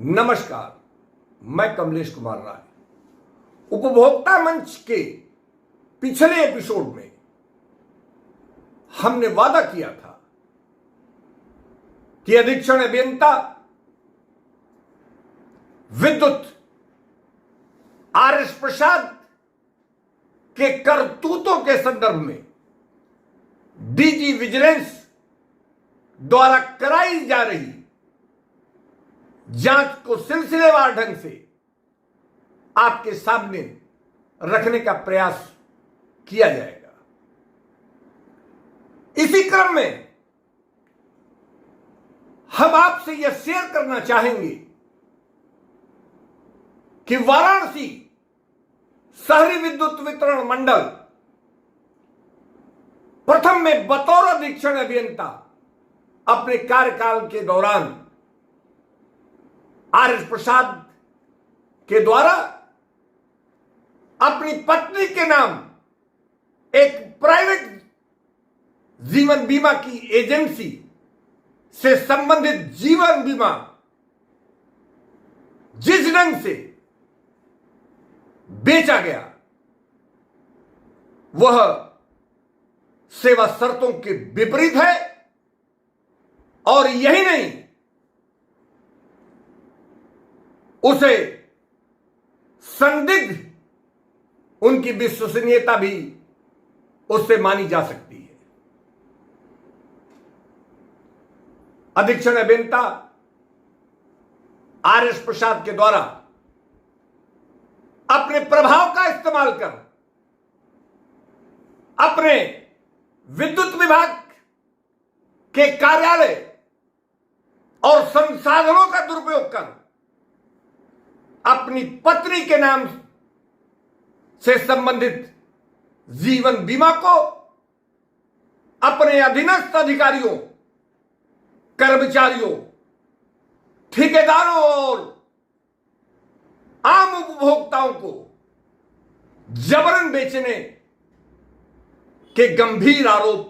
नमस्कार, मैं कमलेश कुमार राय। उपभोक्ता मंच के पिछले एपिसोड में हमने वादा किया था कि अधीक्षण अभियंता विद्युत आर.एस. प्रसाद के करतूतों के संदर्भ में डीजी विजिलेंस द्वारा कराई जा रही जांच को सिलसिलेवार ढंग से आपके सामने रखने का प्रयास किया जाएगा। इसी क्रम में हम आपसे यह शेयर करना चाहेंगे कि वाराणसी शहरी विद्युत वितरण मंडल प्रथम में बतौर अधीक्षण अभियंता अपने कार्यकाल के दौरान आर.एस. प्रसाद के द्वारा अपनी पत्नी के नाम एक प्राइवेट जीवन बीमा की एजेंसी से संबंधित जीवन बीमा जिस ढंग से बेचा गया वह सेवा शर्तों के विपरीत है। और यही नहीं, उसे संदिग्ध उनकी विश्वसनीयता भी उससे मानी जा सकती है। अधीक्षण अभियंता आर.एस. प्रसाद के द्वारा अपने प्रभाव का इस्तेमाल कर अपने विद्युत विभाग के कार्यालय और संसाधनों का दुरुपयोग कर अपनी पत्नी के नाम से संबंधित जीवन बीमा को अपने अधीनस्थ अधिकारियों, कर्मचारियों, ठेकेदारों और आम उपभोक्ताओं को जबरन बेचने के गंभीर आरोप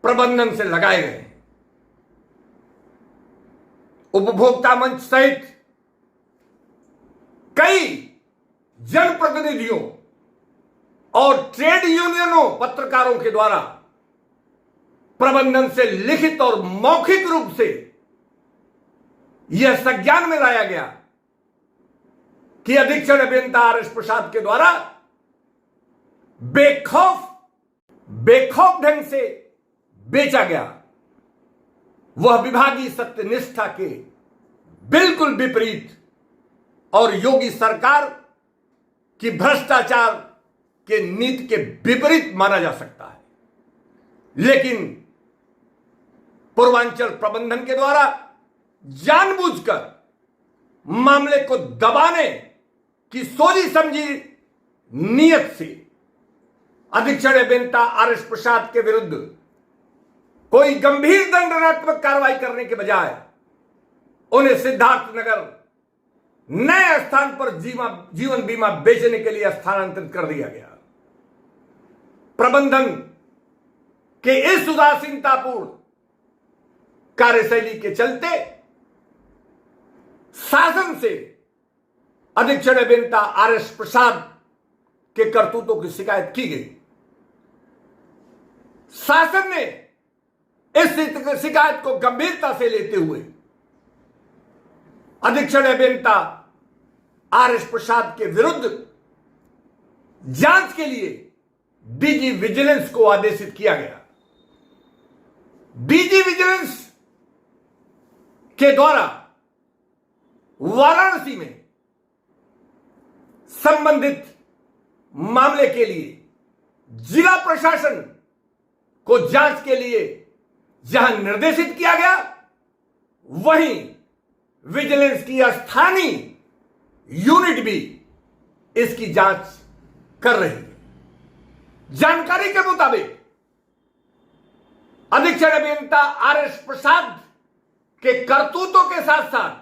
प्रबंधन से लगाए गए हैं। उपभोक्ता मंच सहित कई जनप्रतिनिधियों और ट्रेड यूनियनों, पत्रकारों के द्वारा प्रबंधन से लिखित और मौखिक रूप से यह संज्ञान में लाया गया कि अधीक्षण अभियंता आर.एस. प्रसाद के द्वारा बेखौफ ढंग से बेचा गया वह विभागीय सत्यनिष्ठा के बिल्कुल विपरीत और योगी सरकार की भ्रष्टाचार के नीति के विपरीत माना जा सकता है। लेकिन पूर्वांचल प्रबंधन के द्वारा जानबूझकर मामले को दबाने की सोची समझी नीयत से अधीक्षण अभियंता आर.एस. प्रसाद के विरुद्ध कोई गंभीर दंडात्मक कार्रवाई करने के बजाय उन्हें सिद्धार्थनगर नए स्थान पर जीवन बीमा बेचने के लिए स्थानांतरित कर दिया गया। प्रबंधन के इस उदासीनतापूर्ण कार्यशैली के चलते शासन से अधीक्षण अभियंता आर.एस. प्रसाद के करतूतों की शिकायत की गई। शासन ने इस शिकायत को गंभीरता से लेते हुए अधीक्षण अभियंता आर.एस. प्रसाद के विरुद्ध जांच के लिए डीजी विजिलेंस को आदेशित किया गया। डीजी विजिलेंस के द्वारा वाराणसी में संबंधित मामले के लिए जिला प्रशासन को जांच के लिए जहां निर्देशित किया गया, वहीं विजिलेंस की स्थानीय यूनिट भी इसकी जांच कर रही है। जानकारी के मुताबिक अधीक्षण अभियंता आर.एस. प्रसाद के करतूतों के साथ साथ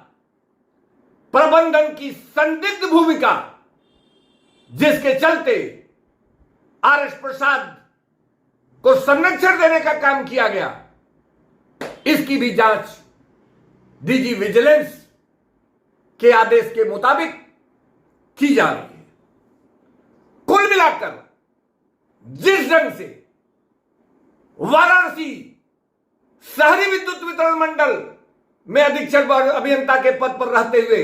प्रबंधन की संदिग्ध भूमिका, जिसके चलते आर.एस. प्रसाद को संरक्षण देने का काम किया गया, इसकी भी जांच डीजी विजिलेंस के आदेश के मुताबिक की जा रही है। कुल मिलाकर जिस ढंग से वाराणसी शहरी विद्युत वितरण मंडल में अधीक्षक और अभियंता के पद पर रहते हुए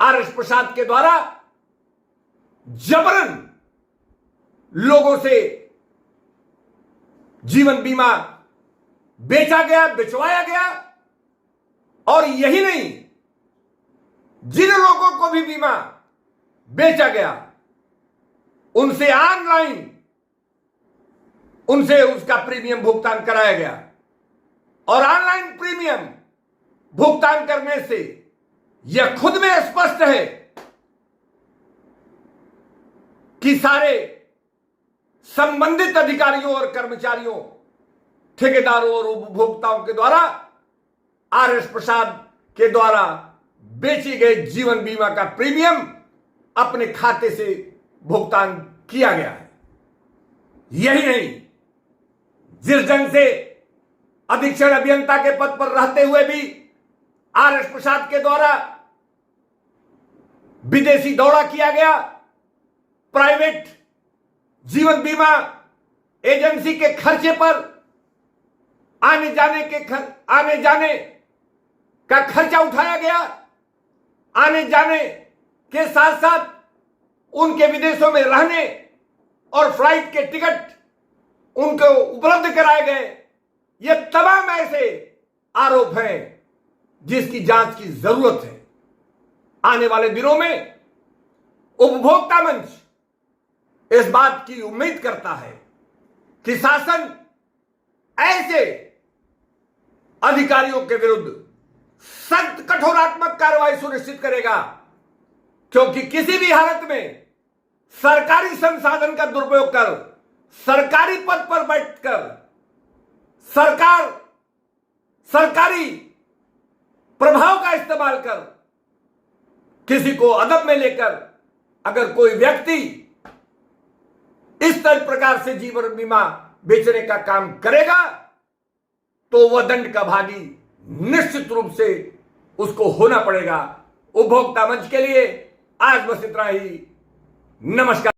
आर.एस. प्रसाद के द्वारा जबरन लोगों से जीवन बीमा बेचा गया, बिचवाया गया, और यही नहीं, जिन लोगों को भी बीमा बेचा गया उनसे ऑनलाइन उनसे उसका प्रीमियम भुगतान कराया गया, और ऑनलाइन प्रीमियम भुगतान करने से यह खुद में स्पष्ट है कि सारे संबंधित अधिकारियों और कर्मचारियों, ठेकेदारों और उपभोक्ताओं के द्वारा आर.एस. प्रसाद के द्वारा बेचे गए जीवन बीमा का प्रीमियम अपने खाते से भुगतान किया गया है। यही नहीं, जिस ढंग से अधीक्षण अभियंता के पद पर रहते हुए भी आर.एस. प्रसाद के द्वारा विदेशी दौरा किया गया, प्राइवेट जीवन बीमा एजेंसी के खर्चे पर आने जाने का खर्चा उठाया गया, आने जाने के साथ साथ उनके विदेशों में रहने और फ्लाइट के टिकट उनको उपलब्ध कराए गए। ये तमाम ऐसे आरोप हैं जिसकी जांच की जरूरत है। आने वाले दिनों में उपभोक्ता मंच इस बात की उम्मीद करता है कि शासन ऐसे अधिकारियों के विरुद्ध सख्त कठोरात्मक कार्रवाई सुनिश्चित करेगा, क्योंकि किसी भी हालत में सरकारी संसाधन का दुरुपयोग कर, सरकारी पद पर बैठकर सरकारी प्रभाव का इस्तेमाल कर किसी को अदब में लेकर अगर कोई व्यक्ति इस प्रकार से जीवन बीमा बेचने का काम करेगा तो वह दंड का भागी निश्चित रूप से उसको होना पड़ेगा। उपभोक्ता मंच के लिए आज बस इतना ही। नमस्कार।